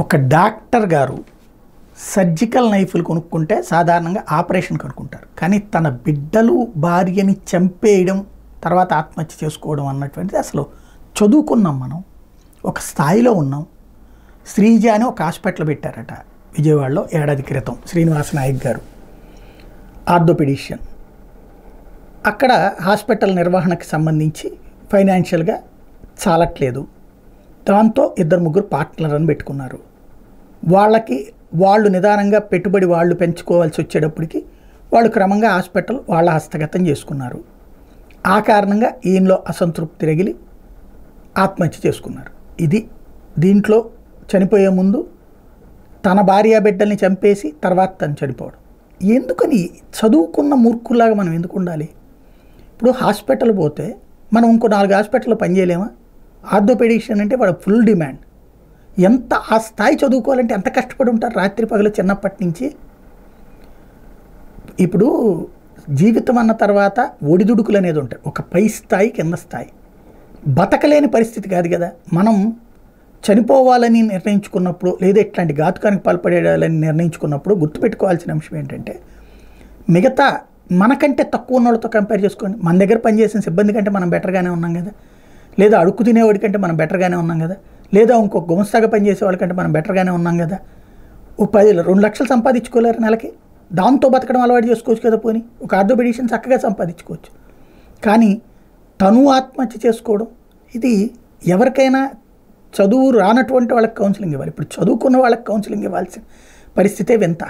ఒక డాక్టర్ గారు సర్జికల్ నైఫ్లు కొనుక్కుంటే సాధారణంగా ఆపరేషన్ కనుక్కుంటారు. కానీ తన బిడ్డలు భార్యని చంపేయడం తర్వాత ఆత్మహత్య చేసుకోవడం అన్నటువంటిది అసలు చదువుకున్నాం మనం, ఒక స్థాయిలో ఉన్నాం. శ్రీజ అని ఒక హాస్పిటల్ పెట్టారట విజయవాడలో ఏడాది క్రితం, శ్రీనివాస నాయక్ గారు ఆర్థోపెడిషియన్. అక్కడ హాస్పిటల్ నిర్వహణకు సంబంధించి ఫైనాన్షియల్గా చాలట్లేదు. దాంతో 2-3 పార్ట్నర్లను పెట్టుకున్నారు. వాళ్ళు నిదానంగా పెట్టుబడి వాళ్ళు పెంచుకోవాల్సి వచ్చేటప్పటికి వాళ్ళు క్రమంగా హాస్పిటల్ వాళ్ళ హస్తగతం చేసుకున్నారు. ఆ కారణంగా ఈయనలో అసంతృప్తి రగిలి ఆత్మహత్య చేసుకున్నారు. దీంట్లో చనిపోయే ముందు తన భార్య బిడ్డల్ని చంపేసి తర్వాత తను చనిపోవడం. ఎందుకని చదువుకున్న మూర్ఖులాగా మనం ఎందుకు ఉండాలి? ఇప్పుడు హాస్పిటల్ పోతే మనం ఇంకో 4 హాస్పిటల్లో పనిచేయలేమా? ఆర్థోపెడిషియన్ అంటే వాడు ఫుల్ డిమాండ్. ఎంత ఆ స్థాయి చదువుకోవాలంటే ఎంత కష్టపడి ఉంటారు రాత్రి పగలు చిన్నప్పటి నుంచి. ఇప్పుడు జీవితం అన్న తర్వాత ఒడిదుడుకులు అనేది ఉంటాయి. ఒక పై స్థాయి కింద స్థాయి, బతకలేని పరిస్థితి కాదు కదా. మనం చనిపోవాలని నిర్ణయించుకున్నప్పుడు లేదా ఇట్లాంటి ఘాతుకానికి పాల్పడేయాలని నిర్ణయించుకున్నప్పుడు గుర్తుపెట్టుకోవాల్సిన అంశం ఏంటంటే, మిగతా మనకంటే తక్కువ ఉన్న వాళ్ళతో కంపేర్ చేసుకోండి. మన దగ్గర పనిచేసిన సిబ్బంది కంటే మనం బెటర్గానే ఉన్నాం కదా, లేదా అడుక్కు తినేవాడి కంటే మనం బెటర్గానే ఉన్నాం కదా, లేదా ఇంకొక గుమస్తాగా పనిచేసే వాళ్ళకంటే మనం బెటర్గానే ఉన్నాం కదా. ఓ 2 లక్షలు సంపాదించుకోలేరు నెలకి, దాంతో బతకడం అలవాటు చేసుకోవచ్చు కదా. పోనీ ఒక ఆర్థోపెడిషియన్ చక్కగా సంపాదించుకోవచ్చు. కానీ తను ఆత్మహత్య చేసుకోవడం, ఇది ఎవరికైనా చదువు రానటువంటి వాళ్ళకి కౌన్సిలింగ్ ఇవ్వాలి. ఇప్పుడు చదువుకున్న వాళ్ళకి కౌన్సిలింగ్ ఇవ్వాల్సిన పరిస్థితే వింత.